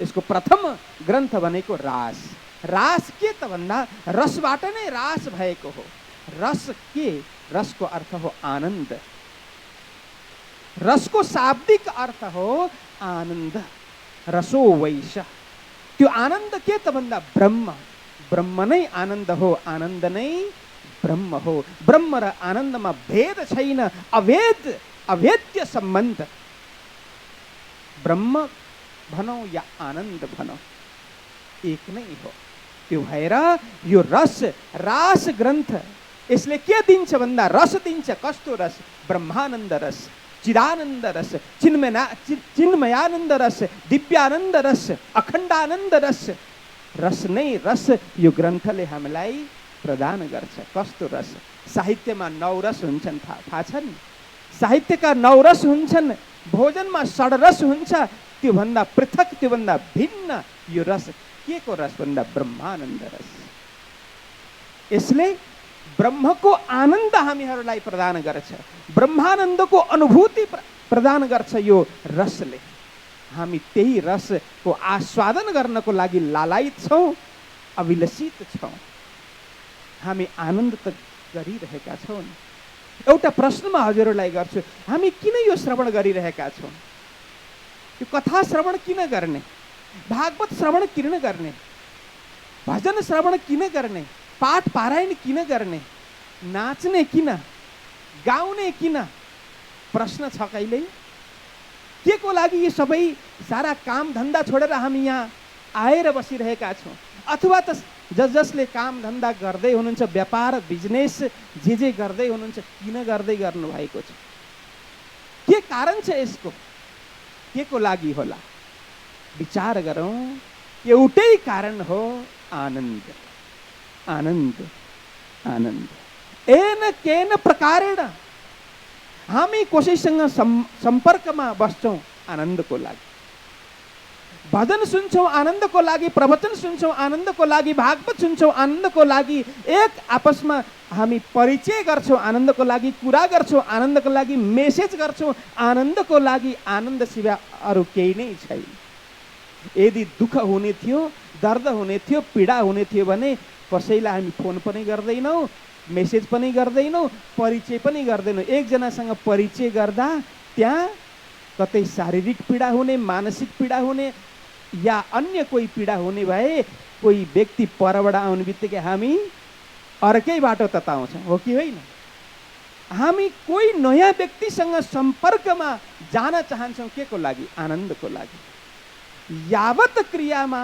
त्यसको प्रथम ग्रन्थ भनेको रास। रास के त भन्दा रसबाट नै रास भएको हो। रस के? रसको अर्थ हो आनन्द। रसको शाब्दिक अर्थ हो आनन्द। रसो वैश, त्यो आनन्द के त भन्दा ब्रह्म। ब्रह्म नै आनन्द हो, आनन्द नै ब्रह्म हो। ब्रह्म र आनन्दमा भेद छैन, अभेद्य सम्बन्ध। ब्रह्म भनौँ या आनन्द भनौँ, एक नै हो। त्यो भएर यो रास ग्रन्थ यसले के दिन्छ भन्दा रस दिन्छ। कस्तो रस? ब्रह्मानन्द रस, चिदानन्द रस, चिन्मयानन्द रस, दिव्यानन्द रस, अखण्डानन्द रस। रस नै रस यो ग्रन्थले हामीलाई प्रदान गर्छ। कस्तो रस? साहित्यमा 9 रस हुन्छन्, थाहा छ नि? साहित्यका 9 रस हुन्छन्, भोजनमा 6 रस हुन्छ। त्योभन्दा पृथक, त्योभन्दा भिन्न यो रस के को रस भन्दा ब्रह्मानन्द रस। यसले ब्रह्मको आनन्द हामीहरूलाई प्रदान गर्छ, ब्रह्मानन्दको अनुभूति प्रदान गर्छ यो रसले। हामी त्यही रसको आस्वादन गर्नको लागि लालायित छौँ, अभिलषित छौँ। हामी आनन्द त गरिरहेका छौँ। एउटा प्रश्न म हजुरहरूलाई गर्छु, हामी किन यो श्रवण गरिरहेका छौँ? यो कथा श्रवण किन गर्ने? भागवत श्रवण किन गर्ने? भजन श्रवण किन गर्ने? पाठ पारायण किन गर्ने? नाच्ने किन? गाउने किन? प्रश्न छ कहिल्यै? के को लागि यो सबै सारा काम धन्दा छोडेर हामी यहाँ आएर बसिरहेका छौँ? अथवा त जसले काम धन्दा गर्दै हुनुहुन्छ, व्यापार बिजनेस जे गर्दै हुनुहुन्छ, किन गर्दै गर्नुभएको छ? के कारण छ यसको? के को लागि होला? विचार गरौँ। एउटै कारण हो, आनन्द। आनन्द आनन्द एन केन प्रकारेण हामी कसैसँग सम्पर्कमा बस्छौँ आनन्दको लागि। भजन सुन्छौँ आनन्दको लागि, प्रवचन सुन्छौँ आनन्दको लागि, भागवत सुन्छौँ आनन्दको लागि, एक आपसमा हामी परिचय गर्छौँ आनन्दको लागि, कुरा गर्छौँ आनन्दको लागि, मेसेज गर्छौँ आनन्दको लागि। आनन्द सिवाय अरू केही नै छैन। यदि दुःख हुने थियो, दर्द हुने थियो, पीडा हुने थियो भने कसैलाई हामी फोन पनि गर्दैनौँ, मेसेज पनि गर्दैनौँ, परिचय पनि गर्दैनौँ। एकजनासँग परिचय गर्दा त्यहाँ कतै शारीरिक पीडा हुने, मानसिक पीडा हुने या अन्य कोही पीडा हुने भए कोही व्यक्ति परबाट आउने बित्तिकै हामी अर्कै बाटो तताउँछौँ, हो कि होइन? हामी कोही नयाँ व्यक्तिसँग सम्पर्कमा जान चाहन्छौँ के को लागि? आनन्दको लागि। यावत क्रियामा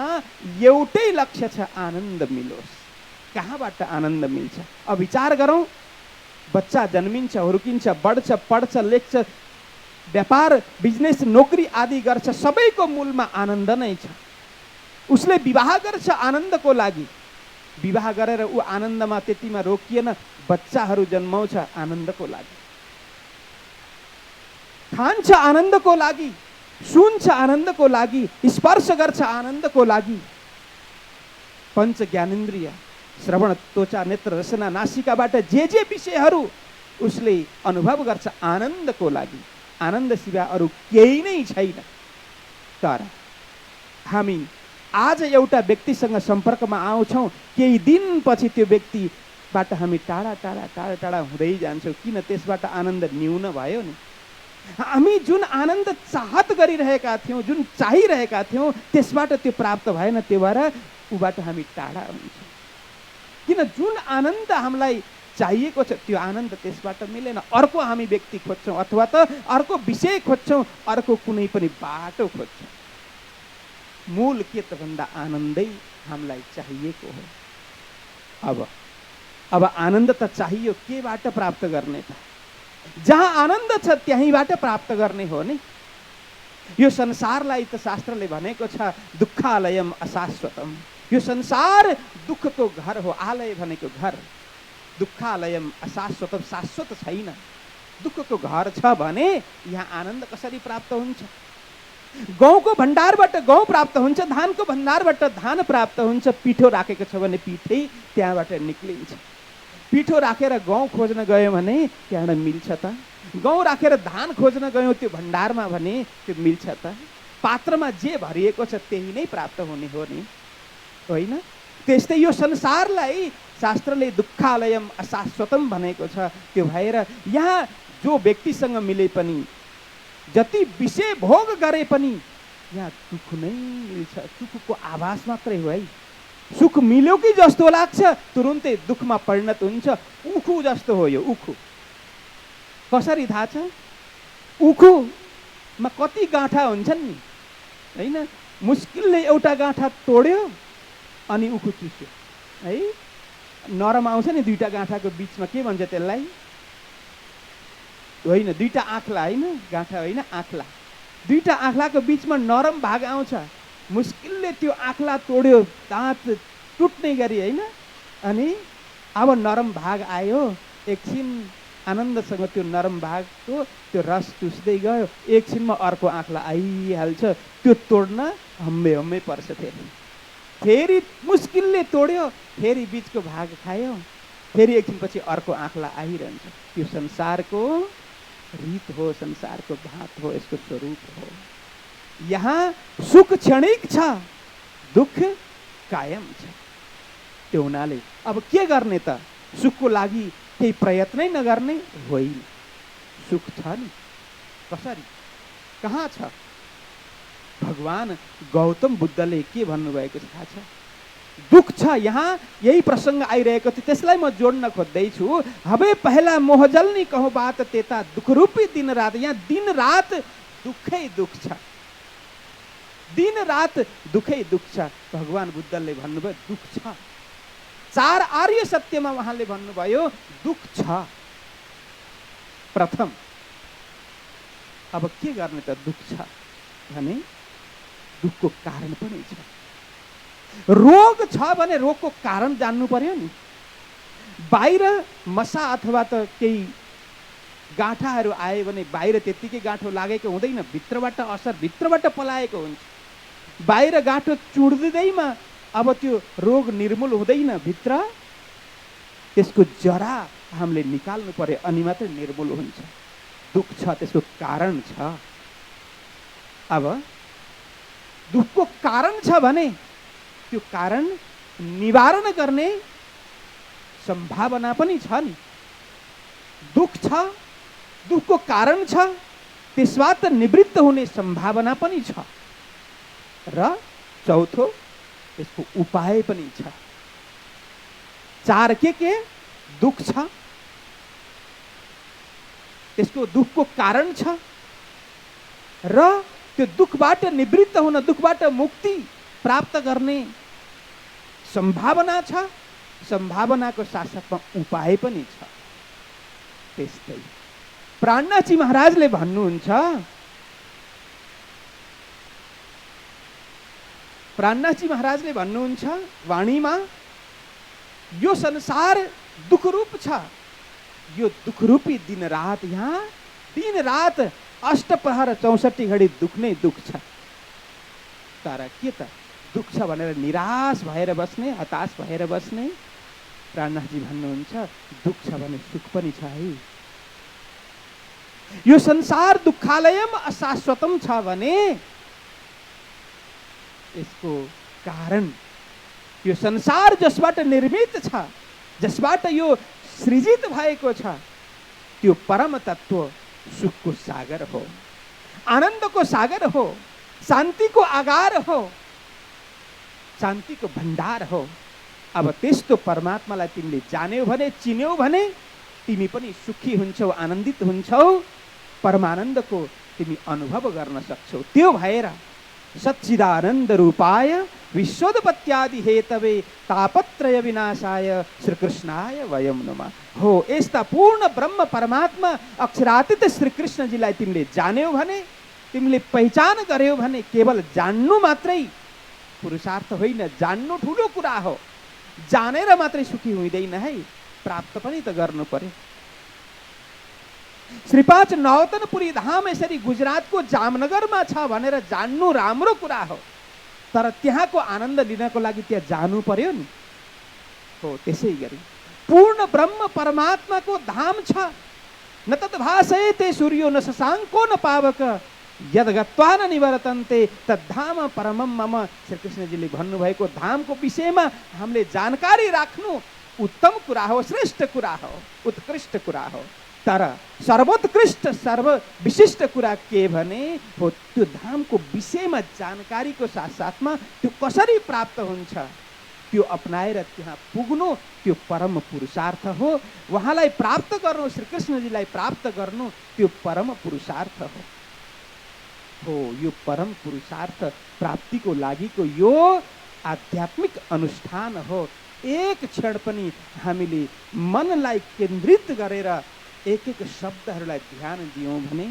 एउटै लक्ष्य छ, आनन्द मिलोस्। कहाँबाट आनन्द मिल्छ? अब विचार गरौँ। बच्चा जन्मिन्छ, हुर्किन्छ, बढ्छ, पढ्छ, लेख्छ, व्यापार बिजनेस नोकरी आदि गर्छ, सबैको मूलमा आनन्द नै छ। उसले विवाह गर्छ आनन्दको लागि, विवाह गरेर ऊ आनन्दमा त्यतिमा रोकिएन, बच्चाहरू जन्माउँछ आनन्दको लागि, खान्छ आनन्दको लागि, सुन्छ आनन्दको लागि, स्पर्श गर्छ आनन्दको लागि। पञ्च ज्ञानेन्द्रिय श्रवण, त्वचा, नेत्र, रसना, नासिकाबाट जे विषयहरू उसले अनुभव गर्छ आनन्दको लागि। आनन्द सिवाय अरू केही नै छैन। तर हामी आज एउटा व्यक्तिसँग सम्पर्कमा आउँछौँ, केही दिनपछि त्यो व्यक्तिबाट हामी टाढा टाढा टाढा टाढा हुँदै जान्छौँ। किन? त्यसबाट आनन्द न्यून भयो नि। हामी जुन आनन्द चाहत गरिरहेका थियौँ, जुन चाहिरहेका थियौँ, त्यसबाट त्यो प्राप्त भएन। त्यो भएर ऊबाट हामी टाढा हुन्छौँ। किन? जुन आनन्द हामीलाई चाहिएको छ त्यो आनन्द त्यसबाट मिलेन। अर्को हामी व्यक्ति खोज्छौँ अथवा त अर्को विषय खोज्छौँ, अर्को कुनै पनि बाटो खोज्छौँ। मूल के त भन्दा आनन्दै हामीलाई चाहिएको हो। अब आनन्द त चाहियो, केबाट प्राप्त गर्ने त? जहाँ आनन्द छ त्यहीँबाट प्राप्त गर्ने हो नि। यो संसारलाई त शास्त्रले भनेको छ दुःखालयम अशाश्वतम। यो संसार दुःखको घर हो। आलय भनेको घर, दुःखालयम अशाश्वतम, शाश्वत छैन। दुःखको घर छ भने यहाँ आनन्द कसरी प्राप्त हुन्छ? गहुँको भण्डारबाट गहुँ प्राप्त हुन्छ, धानको भण्डारबाट धान प्राप्त हुन्छ। पिठो राखेको छ भने पिठै त्यहाँबाट निक्लिन्छ। पिठो राखेर गहुँ खोज्न गयो भने त्यहाँबाट मिल्छ त? गहुँ राखेर धान खोज्न गयौँ त्यो भण्डारमा भने त्यो मिल्छ त? पात्रमा जे भरिएको छ त्यही नै प्राप्त हुने हो नि, होइन? त्यस्तै यो संसारलाई शास्त्रले दुःखालयम अशाश्वतम भनेको छ। त्यो भएर यहाँ जो व्यक्तिसँग मिले पनि, जति विषय भोग गरे पनि यहाँ दुःख नै मिल्छ। सुखको आभास मात्रै हो है। सुख मिल्यो कि जस्तो लाग्छ, तुरुन्तै दुःखमा परिणत हुन्छ। उखु जस्तो हो यो, उखु। कसरी थाहा छ? उखुमा कति गाँठा हुन्छन् नि, होइन? मुस्किलले एउटा गाँठा तोड्यो अनि उखु चुस्यो, है? नरम आउँछ नि दुईटा गाँठाको बिचमा, के भन्छ त्यसलाई? होइन, दुईटा आँखला, होइन गाँठा, होइन आँखला। दुईटा आँखलाको बिचमा नरम भाग आउँछ। मुस्किलले त्यो आँखला तोड्यो, दाँत टुट्ने गरी, होइन? अनि अब नरम भाग आयो, एकछिन आनन्दसँग त्यो नरम भागको त्यो रस चुस्दै गयो, एकछिनमा अर्को आँखला आइहाल्छ। त्यो तोड्न हम्मे पर्छ। फेरि मुस्किलले तोड्यो, फेरि बिचको भाग खायो, फेरि एकछिनपछि अर्को आँखला आइरहन्छ। त्यो संसारको रीत हो, संसारको भात हो, यसको स्वरूप हो। यहाँ सुख क्षणिक छ, दुःख कायम छ। त्यो हुनाले अब के गर्ने त? सुखको लागि केही प्रयत्नै नगर्ने होइन। सुख छ नि, कसरी, कहाँ छ? भगवान गौतम बुद्धले के भन्नुभएको छ थाहा छ? दुख छ। यहाँ यही प्रसङ्ग आइरहेको थियो, त्यसलाई म जोड्न खोज्दैछु। हबे पहिला मोहजल्नी कहूँ बात तेता दुख रूपी दिन रात। यहाँ दिन रात दुःखै दुःख छ, दिन रात दुःखै दुःख छ। भगवान बुद्धले भन्नुभयो दुःख छ। 4 आर्य सत्यमा उहाँले भन्नुभयो दुःख छ। प्रथम, अब के गर्ने त? दुःख छ भने दुःखको कारण पनि छ। रोग छ भने रोगको कारण जान्नु पर्यो नि। बाहिर मसा अथवा त केही गाँठाहरू आयो भने बाहिर त्यत्तिकै गाँठो लागेको हुँदैन, भित्रबाट असर, भित्रबाट पलाएको हुन्छ। बाहिर गाँठो चुड्दैमा अब त्यो रोग निर्मूल हुँदैन भित्र, त्यसको जरा हामीले निकाल्नु पर्यो, अनि मात्रै निर्मूल हुन्छ। दुःख छ, त्यसको कारण छ। अब दुःखको कारण छ भने त्यो कारण निवारण गर्ने सम्भावना पनि छ नि। दुःख छ, दुःखको कारण छ, त्यसबाट निवृत्त हुने सम्भावना पनि छ। र चौथो, त्यसको उपाय पनि छ। 4 के दुःख छ, त्यसको दुःखको कारण छ, र त्यो दुःखबाट निवृत्त हुन, दुःखबाट मुक्ति प्राप्त गर्ने सम्भावना छ। सम्भावनाको साथसाथमा उपाय पनि छ। त्यस्तै प्राणनाथजी महाराजले भन्नुहुन्छ, प्राणनाथजी महाराजले भन्नुहुन्छ वाणीमा, यो संसार दुःखरूप छ। यो दुःखरूपी दिन रात, यहाँ दिन रात अष्टप्रहर 64 घडी दुःख नै दुःख छ। तर के त? दुःख छ भनेर निराश भएर बस्ने, हताश भएर बस्ने? प्राणनाथजी भन्नुहुन्छ दुःख छ भने सुख पनि छ है। यो संसार दुःखालयम अशाश्वतम छ भने यसको कारण, यो संसार जसबाट निर्मित छ, जसबाट यो सृजित भएको छ, त्यो परम तत्व सुखको सागर हो, आनन्दको सागर हो, शान्तिको आगार हो, शान्तिको भण्डार हो। अब त्यस्तो परमात्मालाई तिमीले जान्यौ भने, चिन्यौ भने तिमी पनि सुखी हुन्छौ, आनन्दित हुन्छौ, परमानन्दको तिमी अनुभव गर्न सक्छौ। त्यो भएर सच्चिदानन्द रूपाय विश्वोत्पत्त्यादि हेतवे तापत्रय विनाशाय श्रीकृष्णाय वयम नमः। हो, यस्ता पूर्ण ब्रह्म परमात्मा अक्षरातीत श्रीकृष्णजीलाई तिमीले जान्यौ भने, तिमीले पहिचान गर्यौ भने, केवल जान्नु मात्रै पुरुषार्थ होइन, जान्नु ठुलो कुरा हो। जानेर मात्रै सुखी हुँदैन है, प्राप्त पनि त गर्नु पर्यो। श्रीपाद नौतनपुरी धाम यसरी गुजरातको जामनगरमा छ भनेर जान्नु राम्रो कुरा हो, तर त्यहाँको आनन्द लिनको लागि त्यहाँ जानु पर्यो नि। हो, त्यसै गरी पूर्ण ब्रह्म परमात्माको धाम छ। न तद्भासयते सूर्यो न शशाङ्को न पावक यद गत्वा न निवर्तन्ते तद्धाम परमम मम। श्री कृष्णजीले भन्नुभएको धामको विषयमा हामीले जानकारी राख्नु उत्तम कुरा हो, श्रेष्ठ कुरा हो, उत्कृष्ट कुरा हो। तर सर्वोत्कृष्ट सर्वविशिष्ट कुरा के भने हो त्यो धामको विषयमा जानकारीको साथसाथमा त्यो कसरी प्राप्त हुन्छ त्यो अपनाएर त्यहाँ पुग्नु त्यो परम पुरुषार्थ हो। उहाँलाई प्राप्त गर्नु, श्री कृष्णजीलाई प्राप्त गर्नु त्यो परम पुरुषार्थ हो। यो परम पुरुषार्थ प्राप्तिको लागिको यो आध्यात्मिक अनुष्ठान हो। एक क्षण पनि हामीले मनलाई केन्द्रित गरेर एक एक शब्दहरूलाई ध्यान दियौँ भने,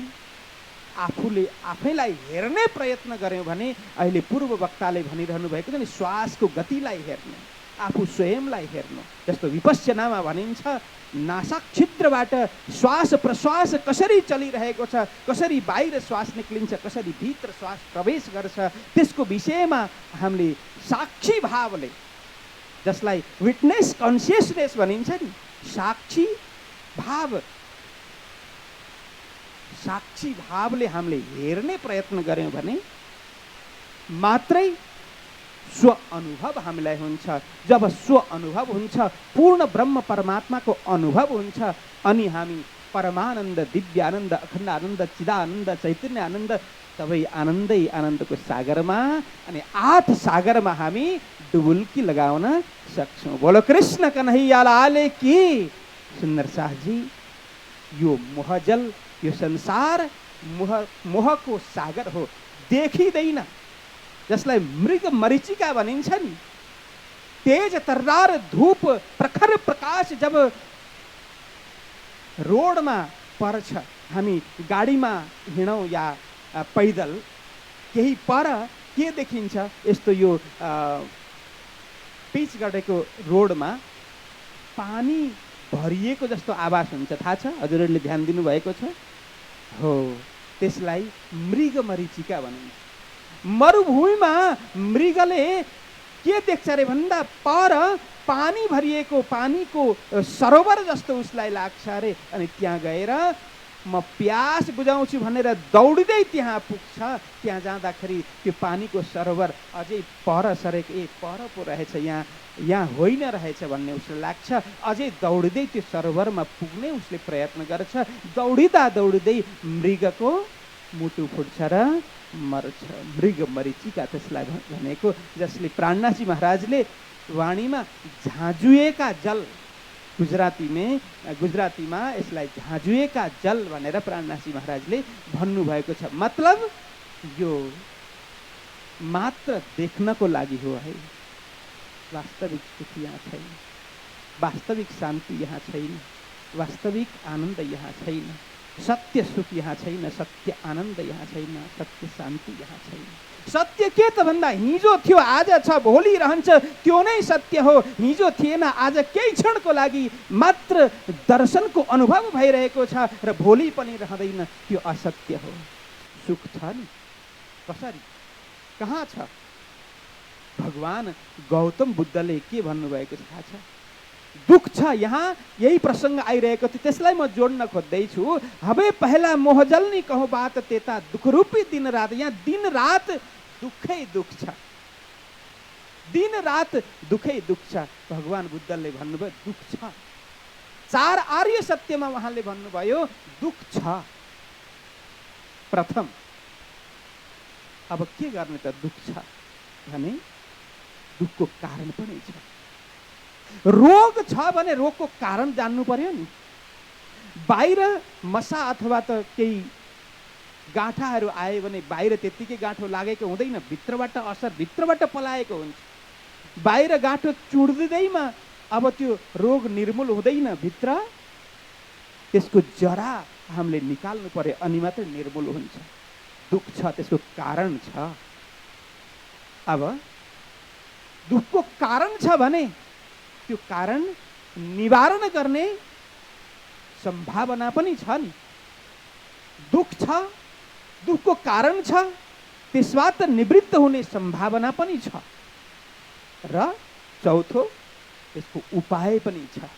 आफूले आफैलाई हेर्ने प्रयत्न गऱ्यौँ भने, अहिले पूर्व वक्ताले भनिरहनु भएको छ नि श्वासको गतिलाई हेर्नु, आफू स्वयंलाई हेर्नु। जस्तो विपश्यनामा भनिन्छ नासा छिद्रबाट श्वास प्रश्वास कसरी चलिरहेको छ, कसरी बाहिर श्वास निक्लिन्छ, कसरी भित्र श्वास प्रवेश गर्छ, त्यसको विषयमा हामीले साक्षी भावले, जसलाई विटनेस कन्सियसनेस भनिन्छ नि, साक्षी भाव, साक्षी भावले हामीले हेर्ने प्रयत्न गऱ्यौँ भने मात्रै स्व अनुभव हामीलाई हुन्छ। जब स्व अनुभव हुन्छ, पूर्ण ब्रह्म परमात्माको अनुभव हुन्छ, अनि हामी परमानन्द, दिव्यानन्द, अखण्ड आनन्द, चिदानन्द, चैतन्य आनन्द, सबै आनन्दै आनन्दको सागरमा अनि 8 सागरमा हामी डुबुल्की लगाउन सक्छौँ। बोलो कृष्ण कन्हैया लाल की। सुन्दर शाहजी, यो मोहजल, यो संसार मोहको सागर हो, देखिँदैन। जसलाई मृग मरीचिका भनिन्छ नि, तेज तर्रार धूप प्रखर प्रकाश जब रोडमा पर्छ, हामी गाडीमा हिँडौँ या पैदल, केही पर के देखिन्छ, यस्तो यो पिच गरेको रोडमा पानी भरिएको जस्तो आवाज हुन्छ, थाहा छ? हजुरहरूले ध्यान दिनुभएको छ हो? त्यसलाई मृग मरीचिका भनिन्छ। मरुभूमिमा मृगले के देख्छ अरे भन्दा पर पानी भरिएको पानीको सरोवर जस्तो उसलाई लाग्छ अरे। अनि त्यहाँ गएर म प्यास बुझाउँछु भनेर दौडिँदै त्यहाँ पुग्छ। त्यहाँ जाँदाखेरि त्यो पानीको सरोवर अझै पर सरेको, ए पर पो रहेछ, यहाँ होइन रहेछ भन्ने उसलाई लाग्छ। अझै दौडिँदै त्यो सरोवरमा पुग्ने उसले प्रयत्न गर्छ। दौडिँदा दौडिँदै मृगको मुटु फुट्छ र मर्छ। मृग मरीचिका त्यसलाई भनेको, जसले प्राणनाथजी महाराजले वाणीमा झाँजुएका जल, गुजरातीमा यसलाई झाँजुएका जल भनेर प्राणनाथजी महाराजले भन्नुभएको छ। मतलब यो मात्र देख्नको लागि हो है, वास्तविक सुख यहाँ छैन, वास्तविक शान्ति यहाँ छैन, वास्तविक आनन्द यहाँ छैन, सत्य सुख यहाँ छैन, सत्य आनन्द यहाँ छैन, सत्य शान्ति यहाँ छैन। सत्य के त भन्दा हिजो थियो, आज छ, भोलि रहन्छ, त्यो नै सत्य हो। हिजो थिएन, आज केही क्षणको लागि मात्र दर्शनको अनुभव भइरहेको छ र भोलि पनि रहँदैन, त्यो असत्य हो। सुख छ नि, कसरी, कहाँ छ? भगवान गौतम बुद्धले के भन्नुभएको थाहा छ? दुख छ, यहाँ यही प्रसङ्ग आइरहेको थियो, त्यसलाई म जोड्न खोज्दैछु। हवे पहला मोहजल नि कहूँ बात तेता दुख रूपी दिन रात। यहाँ दिन रात दुखै दुख छ, दिन रात दुखै दुख छ। भगवान बुद्धले भन्नुभयो दुख छ। 4 आर्य सत्यमा उहाँले भन्नुभयो दुख छ। प्रथम, अब के गर्ने त? दुख छ भने दुखको कारण पनि छ। रोग छ भने रोगको कारण जान्नु पर्यो नि। बाहिर मसा अथवा त केही गाँठाहरू आयो भने बाहिर त्यत्तिकै गाँठो लागेको हुँदैन, भित्रबाट असर, भित्रबाट पलाएको हुन्छ। बाहिर गाँठो चुड्दैमा अब त्यो रोग निर्मूल हुँदैन भित्र, त्यसको जरा हामीले निकाल्नु पर्यो, अनि मात्रै निर्मूल हुन्छ। दुख छ, त्यसको कारण छ। अब दुखको कारण छ भने त्यो कारण निवारण गर्ने सम्भावना पनि छ नि। दुख छ, दुखको कारण छ, त्यसबाट निवृत्त हुने सम्भावना पनि छ। र चौथो, यसको उपाय पनि छ।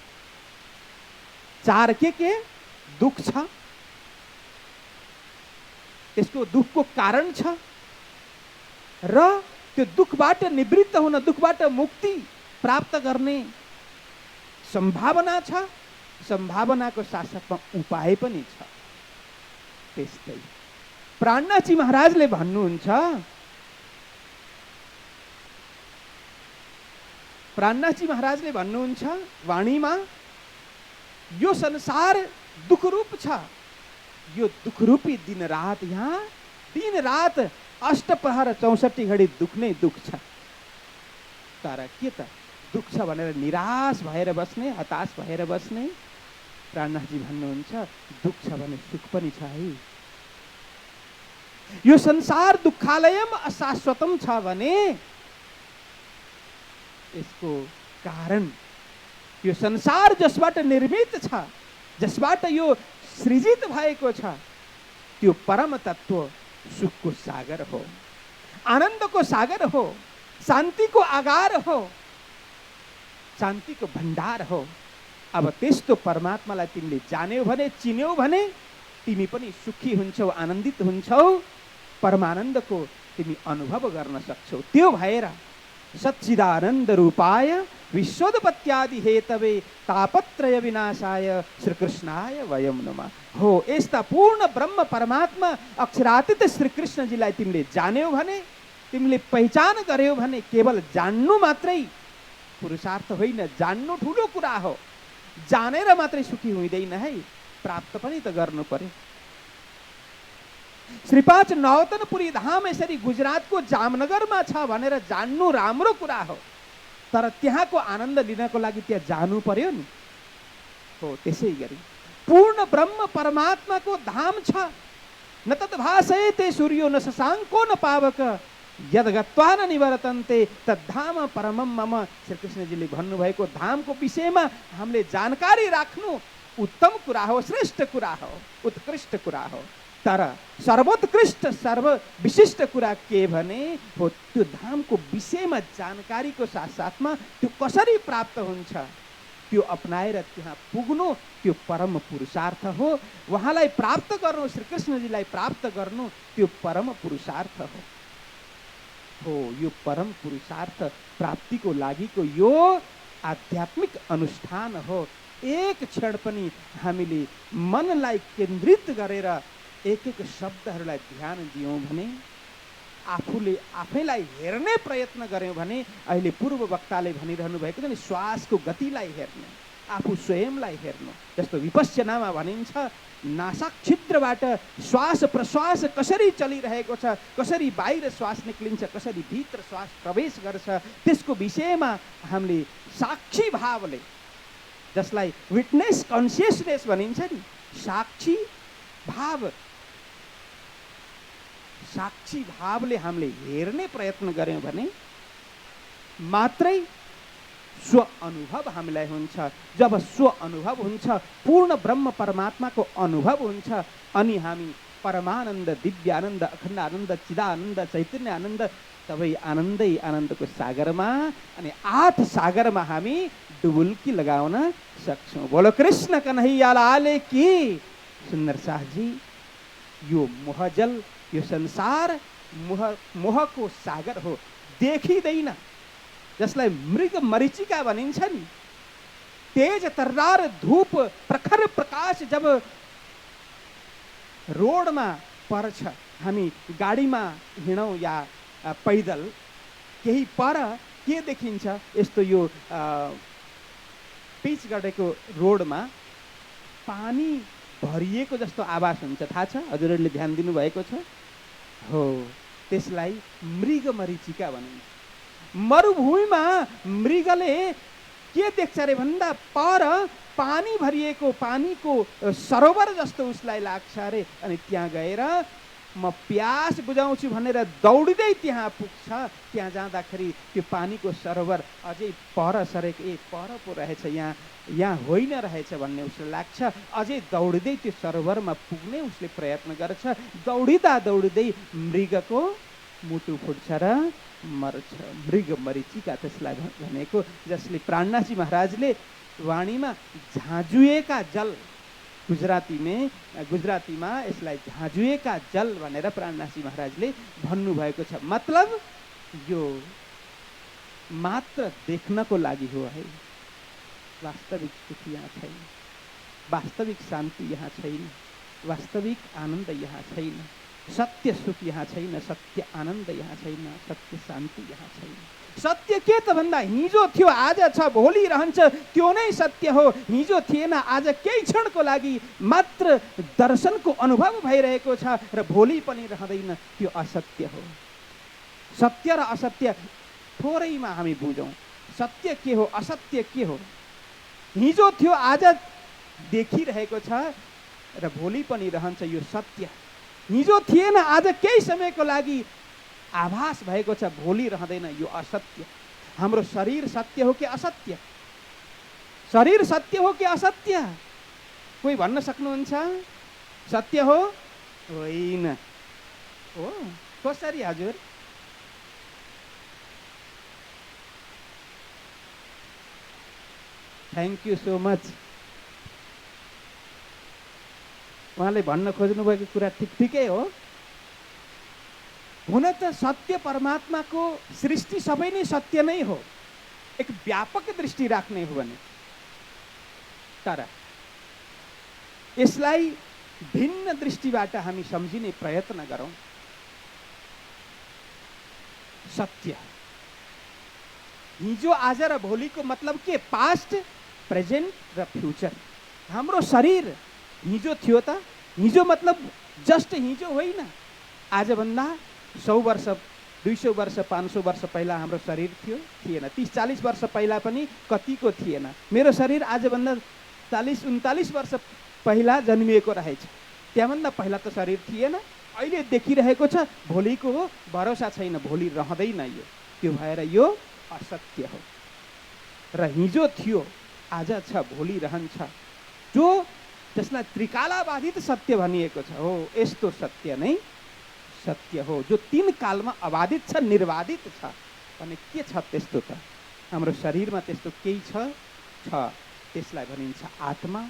4 के दुख छ, त्यसको दुःखको कारण छ र त्यो दुःखबाट निवृत्त हुन, दुःखबाट मुक्ति प्राप्त गर्ने सम्भावना छ, सम्भावनाको साथसाथमा उपाय पनि छ। त्यस्तै प्राणनाथजी महाराजले भन्नुहुन्छ, प्राणनाथजी महाराजले भन्नुहुन्छ वाणीमा, यो संसार दुःखरूप छ, यो दुःखरूपी दिन रात, यहाँ दिन रात अष्टप्रहर 64 घडी दुःख नै दुःख छ। तर के त दुःख छ भनेर निराश भएर बस्ने, हताश भएर बस्ने? प्राणनाथजी भन्नुहुन्छ दुःख छ भने सुख पनि छ है। यो संसार दुःखालयम अशाश्वतम छ भने यसको कारण, यो संसार जसबाट निर्मित छ, जसबाट यो सृजित भएको छ, त्यो परम तत्व सुखको सागर हो, आनन्दको सागर हो, शान्तिको आगार हो, शान्तिको भण्डार हो। अब त्यस्तो परमात्मालाई तिमीले जान्यौ भने, चिन्यौ भने तिमी पनि सुखी हुन्छौ, आनन्दित हुन्छौ, परमानन्दको तिमी अनुभव गर्न सक्छौ। त्यो भएर सच्चिदानन्द रूपाय विश्वोत्पत्त्यादि हेतवे तापत्रय विनाशाय श्रीकृष्णाय वयम नमः। हो, यस्ता पूर्ण ब्रह्म परमात्मा अक्षरातीत श्रीकृष्णजीलाई तिमीले जान्यौ भने, तिमीले पहिचान गर्यौ भने, केवल जान्नु मात्रै पुरुषार्थ होइन, जान्नु ठुलो कुरा हो। जानेर मात्रै सुखी हुँदैन है, प्राप्त पनि त गर्नु पर्यो। श्रीपाद नौतनपुरी धाम यसरी गुजरातको जामनगरमा छ भनेर जान्नु राम्रो कुरा हो, तर त्यहाँको आनन्द लिनको लागि त्यहाँ जानु पर्यो नि। हो, त्यसै गरी पूर्ण ब्रह्म परमात्माको धाम छ। न तद्भासयते सूर्यो न शशाङ्को न पावक यद गत्वा न निवर्तन्ते तद्धाम परमम मम। श्रीकृष्णजीले भन्नुभएको धामको विषयमा हामीले जानकारी राख्नु उत्तम कुरा हो, श्रेष्ठ कुरा हो, उत्कृष्ट कुरा हो। तर सर्वोत्कृष्ट सर्व विशिष्ट कुरा के भने हो, त्यो धामको विषयमा जानकारीको साथसाथमा त्यो कसरी प्राप्त हुन्छ, त्यो अपनाएर त्यहाँ पुग्नु, त्यो परम पुरुषार्थ हो। उहाँलाई प्राप्त गर्नु, श्रीकृष्णजीलाई प्राप्त गर्नु, त्यो परम पुरुषार्थ हो। हो, यो परम पुरुषार्थ प्राप्तिको लागिको यो आध्यात्मिक अनुष्ठान हो। एक क्षण पनि हामीले मनलाई केन्द्रित गरेर एक एक शब्दहरूलाई ध्यान दियौँ भने, आफूले आफैलाई हेर्ने प्रयत्न गर्यौँ भने, अहिले पूर्व वक्ताले भनिरहनु भएको छ नि, श्वासको गतिलाई हेर्नु, आफू स्वयंलाई हेर्नु। जस्तो विपश्यनामा भनिन्छ, नासा छिद्रबाट श्वास प्रश्वास कसरी चलिरहेको छ, कसरी बाहिर श्वास निक्लिन्छ, कसरी भित्र श्वास प्रवेश गर्छ, त्यसको विषयमा हामीले साक्षी भावले, जसलाई विटनेस कन्सियसनेस भनिन्छ नि, साक्षी भाव, साक्षी भावले हामीले हेर्ने प्रयत्न गर्यौँ भने मात्रै स्व अनुभव हामीलाई हुन्छ। जब स्व अनुभव हुन्छ, पूर्ण ब्रह्म परमात्माको अनुभव हुन्छ, अनि हामी परमानन्द, दिव्यानन्द, अखण्ड आनन्द, चिदानन्द, चैतन्य आनन्द, सबै आनन्दै आनन्दको सागरमा, अनि 8 सागरमा हामी डुबुल्की लगाउन सक्छौँ। बोलो कृष्ण कन्हैया लाल की। सुन्दर शाहजी, यो मोहजल, यो संसार मोहको सागर हो, देखिँदैन। जसलाई मृग मरीचिका भनिन्छ नि, तेज तर्रार धूप प्रखर प्रकाश जब रोडमा पर्छ, हामी गाडीमा हिँडौँ या पैदल, केही पर के देखिन्छ, यस्तो यो पिच गरेको रोडमा पानी भरिएको जस्तो आवाज हुन्छ, थाहा छ? हजुरहरूले ध्यान दिनुभएको छ? हो, त्यसलाई मृग मरीचिका भनिन्छ। मरुभूमिमा मृगले के देख्छ रे भन्दा पर पानी भरिएको, पानीको सरोवर जस्तो उसलाई लाग्छ अरे, अनि त्यहाँ गएर म प्यास बुझाउँछु भनेर दौडिँदै त्यहाँ पुग्छ। त्यहाँ जाँदाखेरि त्यो पानीको सरोवर अझै पर सरेको, पर पो रहेछ, यहाँ होइन रहेछ भन्ने उसलाई लाग्छ। अझै दौडिँदै त्यो सरोवरमा पुग्ने उसले प्रयत्न गर्छ। दौडिँदा दौडिँदै मृगको मुटु फुट्छ र मर्छ। मृग मरीचिका त्यसलाई भनेको, जसले प्राणनाथजी महाराजले वाणीमा झाँजुएका जल, गुजरातीमा यसलाई झाँजुएका जल भनेर प्राणनाथजी महाराजले भन्नुभएको छ। मतलब यो मात्र देख्नको लागि हो है, वास्तविक सुख यहाँ छैन, वास्तविक शान्ति यहाँ छैन, वास्तविक आनन्द यहाँ छैन, सत्य सुख यहाँ छैन, सत्य आनन्द यहाँ छैन, सत्य शान्ति यहाँ छैन। सत्य के त भन्दा हिजो थियो आज छ भोलि रहन्छ त्यो नै सत्य हो। हिजो थिएन आज केही क्षणको लागि मात्र दर्शनको अनुभव भइरहेको छ र भोलि पनि रहँदैन, त्यो असत्य हो। सत्य र असत्य थोरैमा हामी बुझौँ। सत्य के हो, असत्य के हो? हिजो थियो आज देखिरहेको छ र भोलि पनि रहन्छ, यो सत्य। हिजो थिएन आज केही समयको लागि आभास भएको छ, भोलि रहँदैन, यो असत्य। हाम्रो शरीर सत्य हो कि असत्य? शरीर सत्य हो कि असत्य? कोही भन्न सक्नुहुन्छ? सत्य हो? होइन। हो कसरी हजुर? Thank you so much. उहाँले भन्न खोज्नु भएको कुरा ठिकै हो। हुन त सत्य परमात्माको सृष्टि सबै नै सत्य नै हो, एक व्यापक दृष्टि राख्ने हो भने। तर यसलाई भिन्न दृष्टिबाट हामी सम्झिने प्रयत्न गरौँ। सत्य हिजो आज र भोलिको मतलब के? पास्ट, प्रेजेन्ट र फ्युचर। हाम्रो शरीर हिजो थियो त? हिजो मतलब जस्ट हिजो होइन। आजभन्दा 100 वर्ष, 200 वर्ष, 500 वर्ष पहिला हाम्रो शरीर थियो? थिएन। 30-40 वर्ष पहिला पनि कतिको थिएन। मेरो शरीर आजभन्दा 40-39 वर्ष पहिला जन्मिएको रहेछ। त्यहाँभन्दा पहिला त शरीर थिएन। अहिले देखिरहेको छ, भोलिको हो भरोसा छैन, भोलि रहँदैन यो। त्यो भएर यो असत्य हो। र हिजो थियो आज छ भोलि रहन्छ, जसलाई त्रिकालाबाधित सत्य भनिएको छ, हो यस्तो सत्य नै सत्य हो, जो 3 कालमा अबाधित छ, निर्वाधित छ। भने के छ त्यस्तो त? हाम्रो शरीरमा त्यस्तो केही छ? त्यसलाई भनिन्छ आत्मा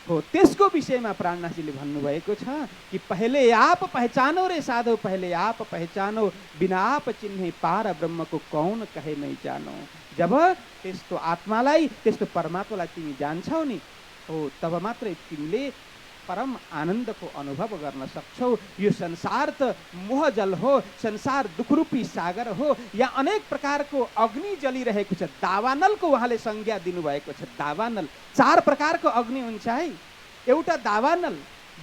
हो। त्यसको विषयमा प्राणनाथजीले भन्नुभएको छ कि पहले आप पहचानो रे साधो, पहले आप पहचानो, बिना आप चिन्हे पार ब्रह्म को कौन कहे नहीं जानो। जब त्यस्तो आत्मालाई, त्यस्तो परमात्मालाई तिमी जान्छौ नि, हो तब मात्रै तिमीले परम आनन्दको अनुभव गर्न सक्छौ। यो संसार त मोह जल हो, संसार दुखरूपी सागर हो। यहाँ अनेक प्रकारको अग्नि जलिरहेको छ। दावानलको उहाँले संज्ञा दिनुभएको छ। दावानल 4 प्रकारको अग्नि हुन्छ है। एउटा दावानल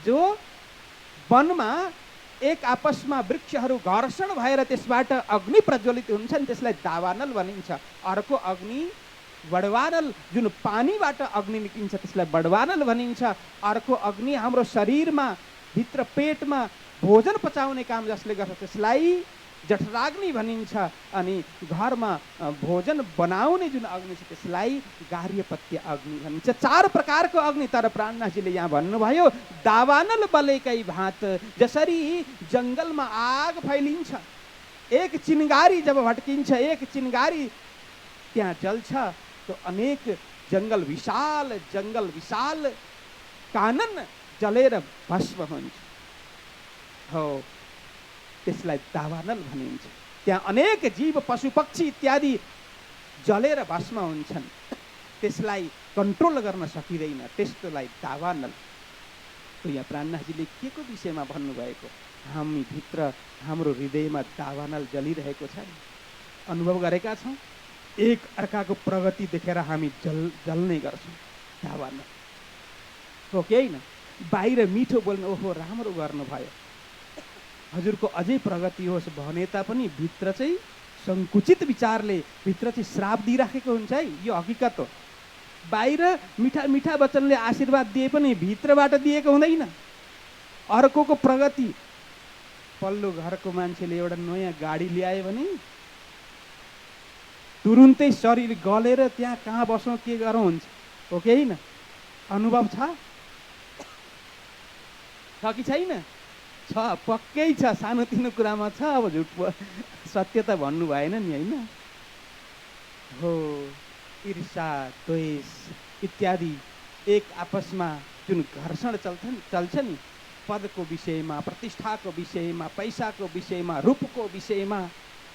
जो वनमा एक आपसमा वृक्षहरू घर्षण भएर त्यसबाट अग्नि प्रज्वलित हुन्छन्, त्यसलाई दावानल भनिन्छ। अर्को अग्नि बडवानल, जुन पानीबाट अग्नि निक्लिन्छ त्यसलाई बडवानल भनिन्छ। अर्को अग्नि हाम्रो शरीरमा भित्र पेटमा भोजन पचाउने काम जसले गर्छ त्यसलाई जठराग्नि भनिन्छ। अनि घरमा भोजन बनाउने जुन अग्नि छ त्यसलाई गार्हपत्य अग्नि भनिन्छ। 4 प्रकारको अग्नि। तर प्राणनाथजीले यहाँ भन्नुभयो दावानल बलेकै भात, जसरी जङ्गलमा आग फैलिन्छ, एक चिनगारी जब भट्किन्छ, एक चिनगारी त्यहाँ जल्छ, तो अनेक जंगल विशाल कानन जलेर भस्म हुन्छ, हो त्यसलाई दावानल भनिन्छ। त्यहाँ अनेक जीव पशु पक्षी इत्यादि जलेर भस्म हुन्छन्, त्यसलाई कन्ट्रोल गर्न सकिँदैन, त्यस्तोलाई दावानल। तो यहाँ प्राणनाथजीले के को विषयमा भन्नुभएको? हामी भित्र हाम्रो हृदयमा दावानल जलिरहेको छ, अनुभव गरेका छौँ। एक अर्काको प्रगति देखेर हामी जल्ने गर्छौँ, दावानल हो कि होइन? बाहिर मिठो बोल्नु, ओहो राम्रो गर्नुभयो, हजुरको अझै प्रगति होस् भने तापनि भित्र चाहिँ सङ्कुचित विचारले भित्र चाहिँ श्राप दिइराखेको हुन्छ है। यो हकिकत हो। बाहिर मिठा मिठा वचनले आशीर्वाद दिए पनि भित्रबाट दिएको हुँदैन। अर्कोको प्रगति, पल्लो घरको मान्छेले एउटा नयाँ गाडी ल्यायो भने तुरुन्तै शरीर गलेर त्यहाँ कहाँ बसौँ के गरौँ हुन्छ, हो कि होइन? अनुभव छ कि छैन? छ, पक्कै छ। सानोतिनो कुरामा छ। अब झुट सत्य त भन्नु भएन नि, होइन? हो ईर्षा, द्वेष इत्यादि एक आपसमा जुन घर्षण चल्छ नि, पदको विषयमा, प्रतिष्ठाको विषयमा, पैसाको विषयमा, रूपको विषयमा,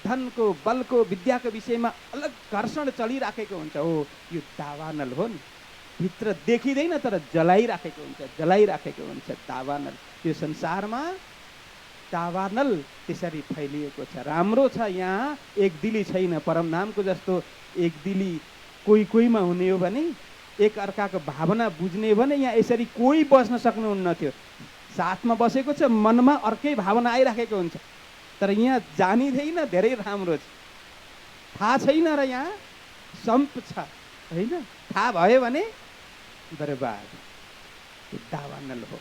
धनको, बलको, विद्याको विषयमा अलग घर्षण चलिराखेको हुन्छ। हो, यो दावानल हो नि, भित्र देखिँदैन तर जलाइराखेको हुन्छ दावानल। यो संसारमा दावानल त्यसरी फैलिएको छ। राम्रो छ यहाँ एक दिली छैन, परमधामको जस्तो एक दिली कोही कोहीमा हुने हो भने, एक अर्काको भावना बुझ्ने हो भने यहाँ यसरी कोही बस्न सक्नुहुन्न थियो। साथमा बसेको छ, मनमा अर्कै भावना आइराखेको हुन्छ, तर यहाँ जानिँदैन धेरै राम्रो छ, थाहा छैन र यहाँ सम्प छ होइन। थाहा भयो भने बर्बाद। यो दावानल हो।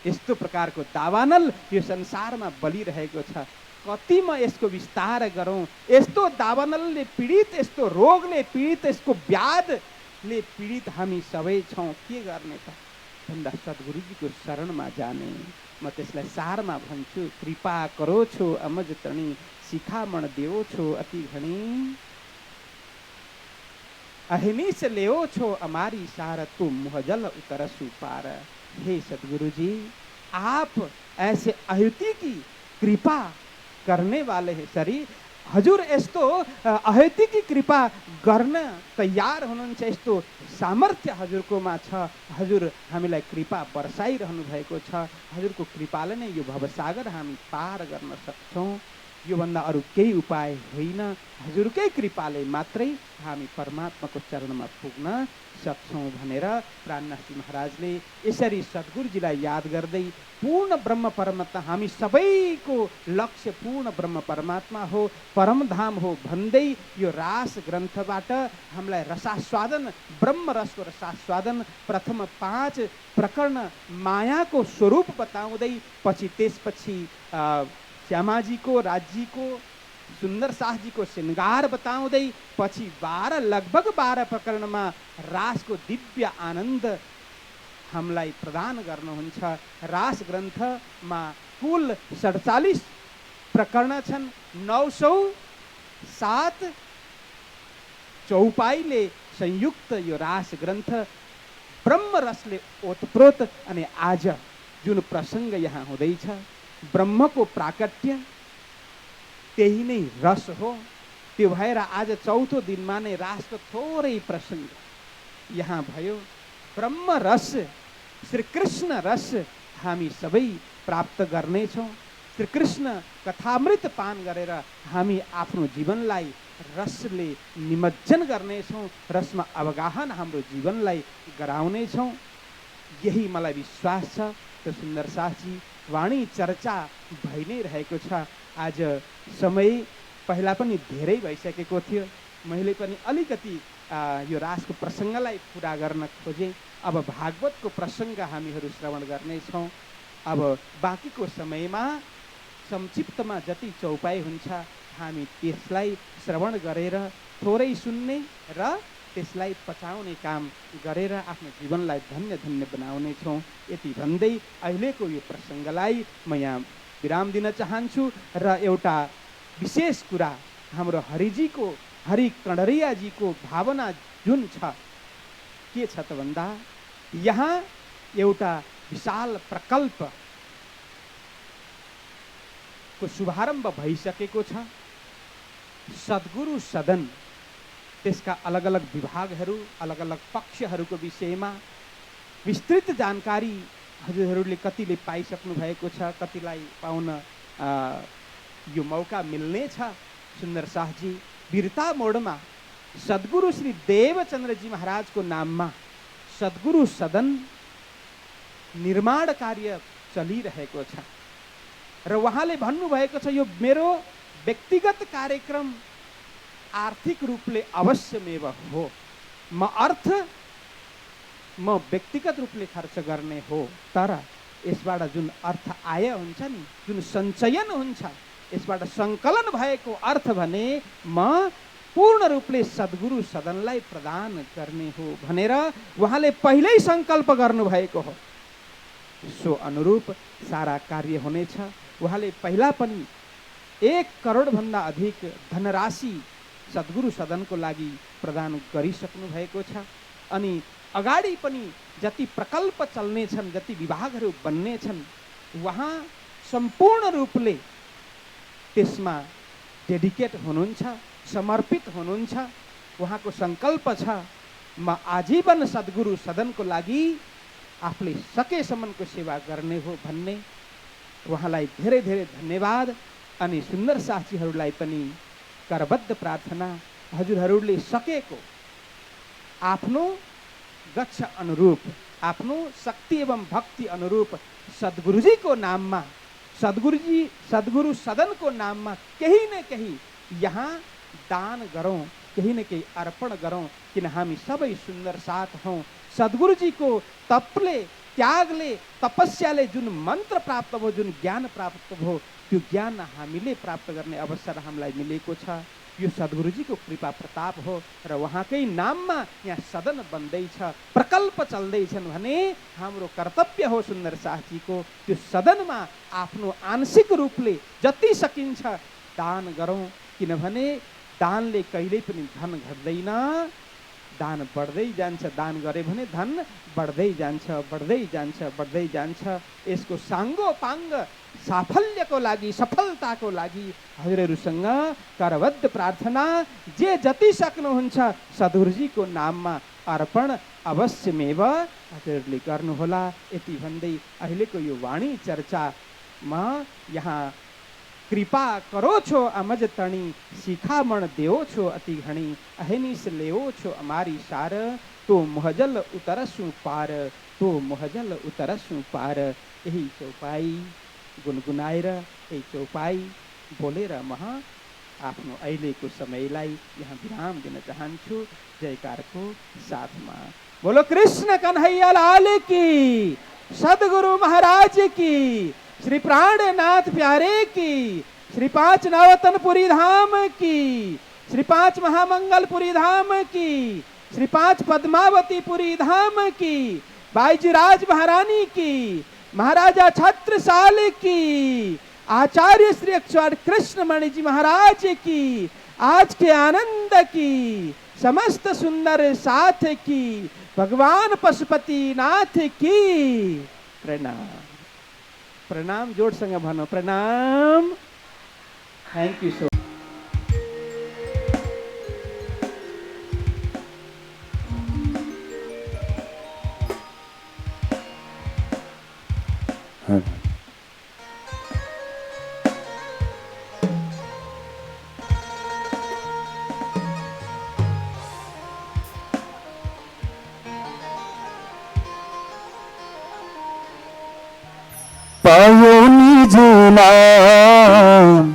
यस्तो प्रकारको दावानल यो संसारमा बलिरहेको छ। कति म यसको विस्तार गरौँ। यस्तो दावानलले पीडित, यस्तो रोगले पीडित, यसको व्याधले पीडित हामी सबै छौँ। के गर्ने त भन्दा सद्गुरुजीको शरणमा जाने। म त्यसलाई सारमा भन्छु, कृपा करो छो अमज तणी, शिखामण देओ छो अति घणी, अहिनिस लेओ छो अमारी सार, तुम मुहजल उतरसु पार। हे सद्गुरु जी, आप ऐसे अहुति की कृपा करने वाले हैं। सरी हजुर यस्तो अहुति की कृपा गर्न तयार हुनुहुन्छ, यस्तो सामर्थ्य हजुरकोमा छ। हजुर हामीलाई कृपा बर्साइरहनु भएको छ। हजुरको कृपाले नै यो भवसागर हामी पार गर्न सक्छौँ। योभन्दा अरू केही उपाय होइन। हजुरकै कृपाले मात्रै हामी परमात्माको चरणमा पुग्न सक्छौँ भनेर प्राणनाथजी महाराजले यसरी सद्गुरुजीलाई याद गर्दै पूर्ण ब्रह्म परमात्मा, हामी सबैको लक्ष्य पूर्ण ब्रह्म परमात्मा हो, परमधाम हो भन्दै यो रास ग्रन्थबाट हामीलाई रसास्वादन, ब्रह्म रसको रसास्वादन प्रथम 5 प्रकरण मायाको स्वरूप बताउँदै पछि त्यसपछि श्यामाजीको, राज्यको, सुन्दर शाहजीको श्रृङ्गार बताउँदै पछि 12 लगभग 12 प्रकरणमा रासको दिव्य आनन्द हामीलाई प्रदान गर्नुहुन्छ। रास ग्रन्थमा कुल 47 प्रकरण छन्। 907 चौपाईले संयुक्त यो रास ग्रन्थ ब्रह्म रसले ओतप्रोत। अनि आज जुन प्रसङ्ग यहाँ हुँदैछ, ब्रह्मको प्राकट्य, त्यही नै रस हो। त्यो भएर आज चौथो दिनमा नै रासको थोरै प्रसङ्ग यहाँ भयो। ब्रह्म रस, श्रीकृष्ण रस हामी सबै प्राप्त गर्नेछौँ। श्रीकृष्ण कथामृत पान गरेर हामी आफ्नो जीवनलाई रसले निमज्जन गर्नेछौँ। रसमा अवगाहन हाम्रो जीवनलाई गराउनेछौँ। यही मलाई विश्वास छ। त सुन्दर शाहजी वाणी चर्चा भइ नै रहेको छ। आज समय पहिला पनि धेरै भइसकेको थियो। मैले पनि अलिकति यो रासको प्रसङ्गलाई पुरा गर्न खोजेँ। अब भागवतको प्रसङ्ग हामीहरू श्रवण गर्नेछौँ। अब बाँकीको समयमा संक्षिप्तमा जति चौपाई हुन्छ हामी त्यसलाई श्रवण गरेर थोरै सुन्ने र त्यसलाई पचाउने काम गरेर आफ्नो जीवनलाई धन्य धन्य बनाउनेछौँ। यति भन्दै अहिलेको यो प्रसङ्गलाई म यहाँ विराम दिन चाहन्छु। र एउटा विशेष कुरा, हाम्रो हरिजीको, हरि कणरियाजीको भावना जुन छ, के छ त भन्दा यहाँ एउटा विशाल प्रकल्पको शुभारम्भ भइसकेको छ। सद्गुरु सदन, त्यसका अलग अलग विभागहरू, अलग अलग पक्षहरूको विषयमा विस्तृत जानकारी हजुरहरूले कतिले पाइसक्नु भएको छ, कतिलाई पाउन यो मौका मिल्ने छ। सुन्दर शाहजी वीरता मोडमा सद्गुरु श्री देवचन्द्रजी महाराजको नाममा सद्गुरु सदन निर्माण कार्य चलिरहेको छ र उहाँले भन्नुभएको छ, यो मेरो व्यक्तिगत कार्यक्रम आर्थिक रूपले अवश्यमेव हो। म व्यक्तिगत रूपले खर्च गर्ने हो, तर यसबाट जुन अर्थ आय हुन्छ नि, जुन सञ्चयन हुन्छ, यसबाट सङ्कलन भएको अर्थ भने म पूर्ण रूपले सद्गुरु सदनलाई प्रदान गर्ने हो भनेर उहाँले पहिल्यै सङ्कल्प गर्नुभएको हो। सो अनुरूप सारा कार्य हुनेछ। उहाँले पहिला पनि 1 करोडभन्दा अधिक धनराशि सद्गुरु सदनको लागि प्रदान गरिसक्नु भएको छ। अनि अगाडि पनि जति प्रकल्प चल्ने छन्, जति विभागहरू बन्ने छन्, उहाँ सम्पूर्ण रूपले त्यसमा डेडिकेट हुनुहुन्छ, समर्पित हुनुहुन्छ। उहाँको सङ्कल्प छ म आजीवन सद्गुरु सदनको लागि आफूले सकेसम्मको सेवा गर्ने हो भन्ने। उहाँलाई धेरै धेरै धन्यवाद। अनि सुन्दर साथीहरूलाई पनि करबद्ध प्रार्थना, हजुरहरूले सकेको आफ्नो गच्छ अनुरूप, आफ्नो शक्ति एवं भक्ति अनुरूप सद्गुरुजीको नाममा, सद्गुरु सदनको नाममा केही न केही यहाँ दान गरौँ, केही न केही अर्पण गरौँ। किन हामी सबै सुन्दर साथ हौँ। सद्गुरुजीको तपले, त्यागले, तपस्याले जुन मन्त्र प्राप्त भयो, जुन ज्ञान प्राप्त भयो, त्यो ज्ञान हामीले प्राप्त गर्ने अवसर हामीलाई मिलेको छ। यो सद्गुरुजीको कृपा प्रताप हो र उहाँकै नाममा यहाँ सदन बन्दैछ, प्रकल्प चल्दैछन् भने हाम्रो कर्तव्य हो सुन्दर साथीको त्यो सदनमा आफ्नो आंशिक रूपले जति सकिन्छ दान गरौँ। किनभने दानले कहिल्यै पनि धन घट्दैन, दान बढ्दै जान्छ। दान गरे भने धन बढ्दै जान्छ, बढ्दै जान्छ, बढ्दै जान्छ। यसको साङ्गोपाङ्ग साफल्यको लागि, सफलताको लागि हजुरहरूसँग करबद्ध प्रार्थना, जे जति सक्नुहुन्छ सद्गुरुजीको नाममा अर्पण अवश्यमेव हजुरहरूले गर्नुहोला। यति भन्दै अहिलेको यो वाणी चर्चामा यहाँ कृपा करो छो अमज तणी, शिखामण देओ छो अति घणी, अहनिस लेओ छो अमारी सार, तो मुहजल उतरसु पार, तो मुहजल उतरसु पार। यही चौपाई गुनगुनाएर, यही चौपाई बोलेर म आफ्नो अहिलेको समयलाई यहाँ विराम दिन चाहन्छु। जयकारको साथमा बोलो कृष्ण कन्हैया लाल की, सद्गुरु महाराज की, श्री प्राणनाथ प्यारे की, श्री 5 नवतनपुरी धाम की, श्री 5 महामंगलपुरी धाम की, श्री 5 पद्मावतीपुरी धाम की, बाईजी राज महारानी की, महाराजा छत्रसाल की, आचार्य श्री अक्षर कृष्णमणि जी महाराज की, आज के आनंद की, समस्त सुंदर साथ की, भगवान पशुपति नाथ की प्रणाम। प्रणाम जोडसँग भनौँ, प्रणाम। थैंक यू सो पायो निज नाम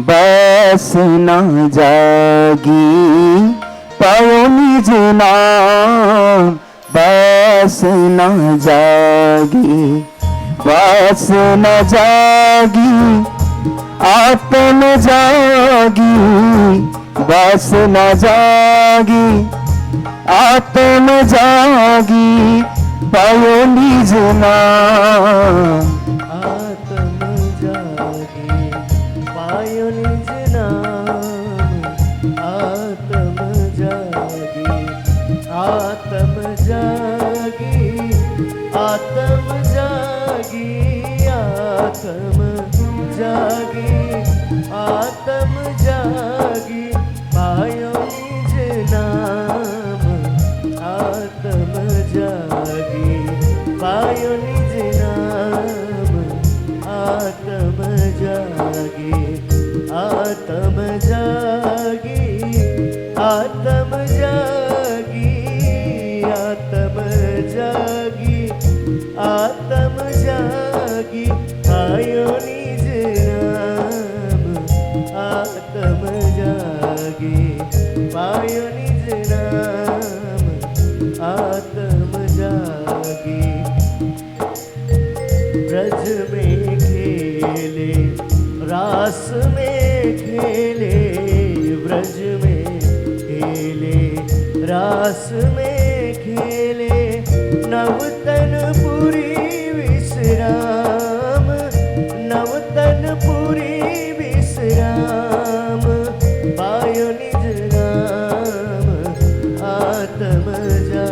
बस न जागी, पायो निज नाम बस न जागी, बस न जागी आत्म जागी, बस न जागी आत्म जागी, पायो निज नाम आत्म जागी, पायो निज नाम, आत्म जागी, आत्म जागी, आत्म जागी, आत्म जागी, आत्म जागी, पायो निज नाम, आत्म जागी, पायो निज नाम, आत्म जागी, आत्म जागी, आत्म जागी, आत्म जागी, आत्म जागी, पायो निज नाम, आत्म जागी, पायो निज नाम, आत्म जागी। ब्रज में खेले, रास में खेले, ब्रज में खेले, रास में खेले, नवतनपुरी विश्राम, नवतनपुरी विश्राम, पायो निज नाम, आत्म जागी।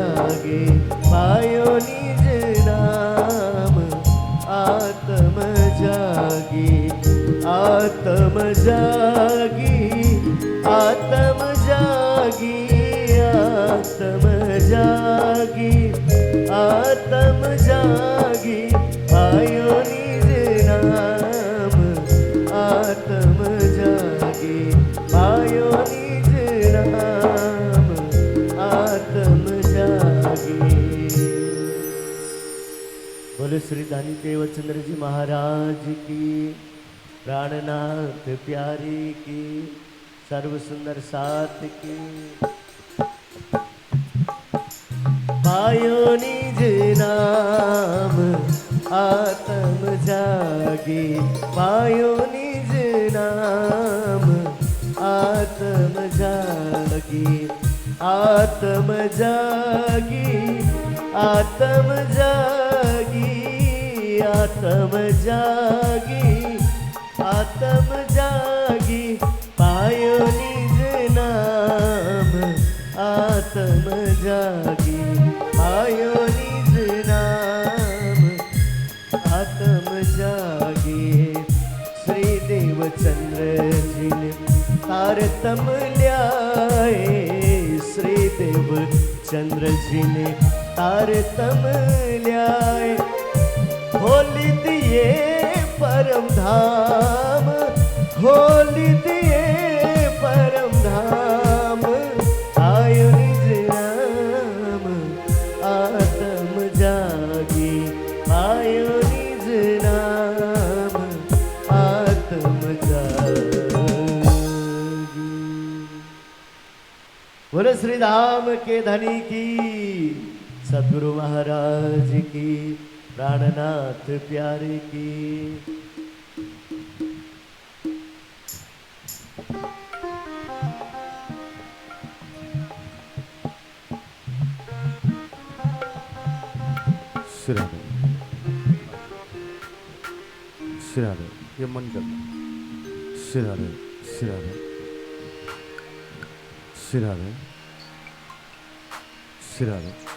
आत्म जागी, आत्म जागी, आयो निज नाम, आत्म जागी, आयो निज नाम, आत्म जागी। बोले श्री दानी देवचंद्र जी महाराज की, प्राणनाथ प्यारी की, सर्व सुंदर साथ की। पायो निज नाम, आत्म जागी, पायो निज नाम, आत्म जागी, आत्म जागी, आत्म जागी, आत्म जागी, आत्म जागी, पायो निज नाम, आत्म जागी, पायो निज नाम, आत्म जागी। श्री देवचंद्र जी ने तारतम ल्याए, श्री देवचंद्र जी ने तारतम ल्याए, खोल दिए परम धाम, खोल दिए परम धाम, आयो निज नाम, आत्म जागी, आयो निज नाम, आत्म जागी। बोलो श्री राम के धनी की, सद्गुरु महाराज की, प्राणनाथ प्यारे की। श्री राधे, श्री राधे, ये मन करना। श्री राधे, श्री राधे, श्री राधे, श्री राधे।